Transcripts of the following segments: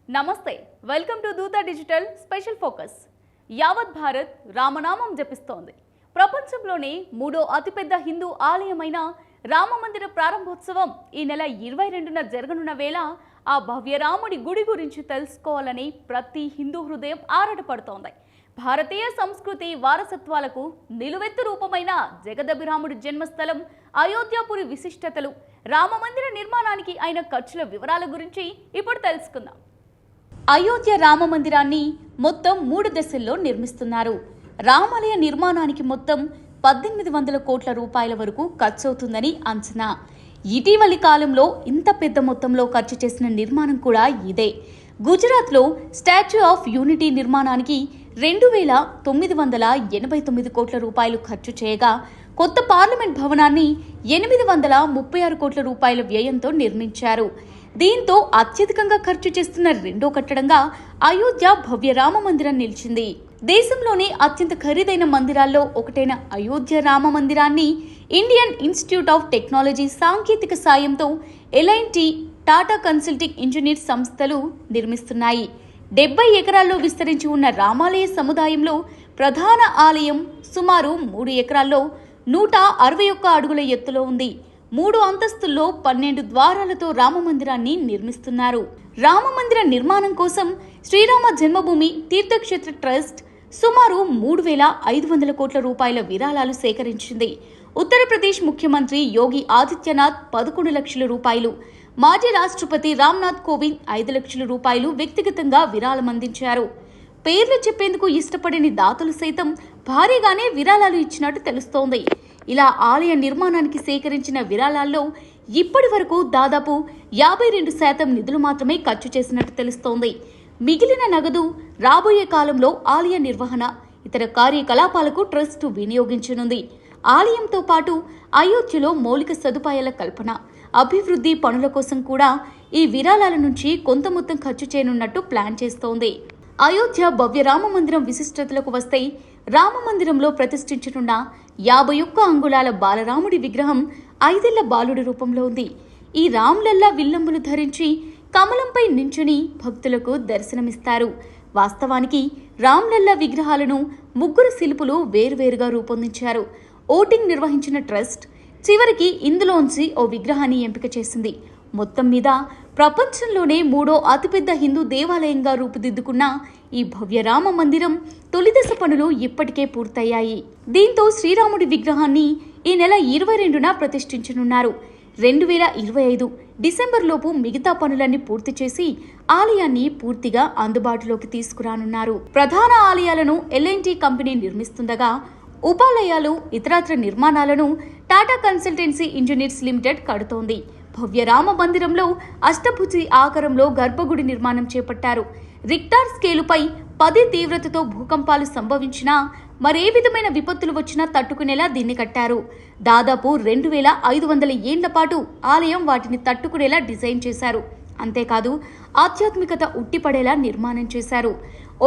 నమస్తే, welcome to దూత digital special focus. యావత్ భారత్ రామనామం జపిస్తోంది. ప్రపంచంలోనే మూడో అతిపెద్ద హిందూ ఆలయమైన రామమందిర ప్రారంభోత్సవం ఈ నెల 22న జరగనున్న వేళ ఆ భవ్య రాముడి గుడి గురించి తెలుసుకోవాలని ప్రతి హిందూ హృదయం ఆరాటపడుతోంది. భారతీయ సంస్కృతి వారసత్వాలకు నిలువెత్తు రూపమైన జగదభిరాముడి జన్మస్థలం అయోధ్యపురి విశిష్టతలు, రామమందిర నిర్మాణానికి అయిన ఖర్చుల వివరాల గురించి ఇప్పుడు తెలుసుకుందాం. అయోధ్య రామ మందిరాన్ని మొత్తం 3 దశల్లో నిర్మిస్తున్నారు. రామాలయ నిర్మాణానికి మొత్తం 1800 కోట్ల రూపాయల వరకు ఖర్చవుతుందని అంచనా. ఇటీవలి కాలంలో ఇంత పెద్ద మొత్తంలో ఖర్చు చేసిన నిర్మాణం కూడా ఇదే. గుజరాత్లో స్టాచ్యూ ఆఫ్ యూనిటీ నిర్మాణానికి 2989 కోట్ల రూపాయలు ఖర్చు చేయగా, కొత్త పార్లమెంట్ భవనాన్ని 836 కోట్ల రూపాయల వ్యయంతో నిర్మించారు. దీంతో అత్యధికంగా ఖర్చు చేస్తున్న రెండో కట్టడంగా అయోధ్య భవ్య రామ మందిరం నిలిచింది. దేశంలోనే అత్యంత ఖరీదైన మందిరాల్లో ఒకటైన అయోధ్య రామ మందిరాన్ని ఇండియన్ ఇన్స్టిట్యూట్ ఆఫ్ టెక్నాలజీ సాంకేతిక సాయంతో ఎల్ఐటి, టాటా కన్సల్టింగ్ ఇంజనీర్ సంస్థలు నిర్మిస్తున్నాయి. 70 ఎకరాల్లో విస్తరించి ఉన్న రామాలయ సముదాయంలో ప్రధాన ఆలయం సుమారు 3 ఎకరాల్లో 161 అడుగుల ఎత్తులో ఉంది. 3 అంతస్తుల్లో 12 ద్వారాలతో రామమందిరాన్ని నిర్మిస్తున్నారు. రామమందిర నిర్మాణం కోసం శ్రీరామ జన్మభూమి తీర్థక్షేత్ర ట్రస్ట్ సుమారు 3500 కోట్ల రూపాయల విరాళాలు సేకరించింది. ఉత్తరప్రదేశ్ ముఖ్యమంత్రి యోగి ఆదిత్యనాథ్ 11 లక్షల రూపాయలు, మాజీ రాష్ట్రపతి రామ్నాథ్ కోవింద్ 5 లక్షల రూపాయలు వ్యక్తిగతంగా విరాళం అందించారు. పేర్లు చెప్పేందుకు ఇష్టపడని దాతలు సైతం భారీగానే విరాళాలు ఇచ్చినట్టు తెలుస్తోంది. ఇలా ఆలయ నిర్మాణానికి సేకరించిన విరాళాల్లో ఇప్పటి వరకు దాదాపు 52% నిధులు మాత్రమే ఖర్చు చేసినట్టు తెలుస్తోంది. మిగిలిన నగదు రాబోయే కాలంలో ఆలయ నిర్వహణ, ఇతర కార్యకలాపాలకు ట్రస్ట్ వినియోగించనుంది. ఆలయంతో పాటు అయోధ్యలో మౌలిక సదుపాయాల కల్పన, అభివృద్ధి పనుల కోసం కూడా ఈ విరాళాల నుంచి కొంత మొత్తం ఖర్చు చేయనున్నట్టు ప్లాన్ చేస్తోంది. అయోధ్య భవ్య రామ మందిరం విశిష్టతలకు వస్తే, రామ మందిరంలో ప్రతిష్ఠించనున్న 51 అంగుళాల బాలరాముడి విగ్రహం 5 ఏళ్ల బాలుడి రూపంలో ఉంది. ఈ రామ్లల్లా విల్లంబులు ధరించి కమలంపై నించుని భక్తులకు దర్శనమిస్తారు. వాస్తవానికి రామ్లల్లా విగ్రహాలను 3 శిల్పులు వేర్వేరుగా రూపొందించారు. ఓటింగ్ నిర్వహించిన ట్రస్ట్ చివరికి ఇందులోంచి ఓ విగ్రహాన్ని ఎంపిక చేసింది. మొత్తం మీద ప్రపంచంలోనే 3వ అతిపెద్ద హిందూ దేవాలయంగా రూపుదిద్దుకున్న ఈ భవ్య రామ మందిరం తొలిదశ పనులు ఇప్పటికే పూర్తయ్యాయి. దీంతో శ్రీరాముడి విగ్రహాన్ని ఈ నెల 22న ప్రతిష్ఠించనున్నారు. 2025 డిసెంబర్లోపు మిగతా పనులన్నీ పూర్తి చేసి ఆలయాన్ని పూర్తిగా అందుబాటులోకి తీసుకురానున్నారు. ప్రధాన ఆలయాలను ఎల్ఎన్టీ కంపెనీ నిర్మిస్తుండగా, ఉపాలయాలు, ఇతరత్ర నిర్మాణాలను టాటా కన్సల్టెన్సీ ఇంజనీర్స్ లిమిటెడ్ కడుతోంది. భవ్య రామ మందిరంలో అష్టభుజి ఆకారంలో గర్భగుడి నిర్మాణం చేపట్టారు. రిక్టార్ స్కేలుపై 10 తీవ్రతతో భూకంపాలు సంభవించినా, మరే విధమైన విపత్తులు వచ్చినా తట్టుకునేలా దీన్ని కట్టారు. దాదాపు 2500 ఏళ్ల పాటు ఆలయం వాటిని తట్టుకునేలా డిజైన్ చేశారు. అంతేకాదు, ఆధ్యాత్మికత ఉట్టిపడేలా నిర్మాణం చేశారు.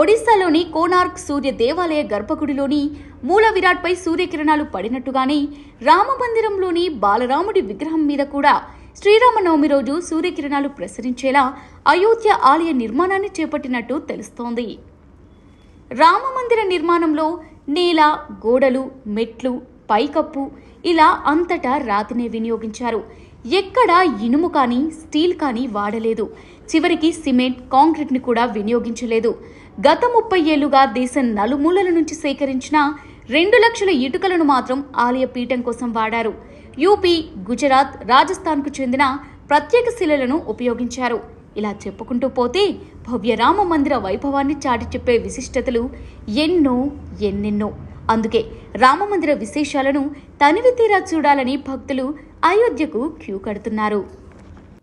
ఒడిశాలోని కోనార్క్ సూర్య దేవాలయ గర్భగుడిలోని మూల విరాట్పై సూర్యకిరణాలు పడినట్టుగానే రామమందిరంలోని బాలరాముడి విగ్రహం మీద కూడా శ్రీరామనవమి రోజు సూర్యకిరణాలు ప్రసరించేలా అయోధ్య ఆలయ నిర్మాణాన్ని చేపట్టినట్టు తెలుస్తోంది. రామమందిర నిర్మాణంలో నేల, గోడలు, మెట్లు, పైకప్పు ఇలా అంతటా రాతినే వినియోగించారు. ఎక్కడా ఇనుము కానీ స్టీల్ కానీ వాడలేదు. చివరికి సిమెంట్, కాంక్రీట్ని కూడా వినియోగించలేదు. గత 30 ఏళ్లుగా దేశం నలుమూలల నుంచి సేకరించిన 2 లక్షల ఇటుకలను మాత్రం ఆలయ పీఠం కోసం వాడారు. యూపీ, గుజరాత్, రాజస్థాన్కు చెందిన ప్రత్యేక శిలలను ఉపయోగించారు. ఇలా చెప్పుకుంటూ పోతే భవ్య రామ మందిర వైభవాన్ని చాటి చెప్పే విశిష్టతలు ఎన్నెన్నో. అందుకే రామమందిర విశేషాలను తనివి తీరా చూడాలని భక్తులు అయోధ్యకు క్యూ కడుతున్నారు.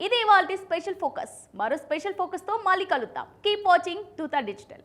ఇది ఇవాల్టి స్పెషల్ ఫోకస్. మరో స్పెషల్ ఫోకస్తో మళ్ళీ కలుద్దాం. కీప్ వాచింగ్ దూత డిజిటల్.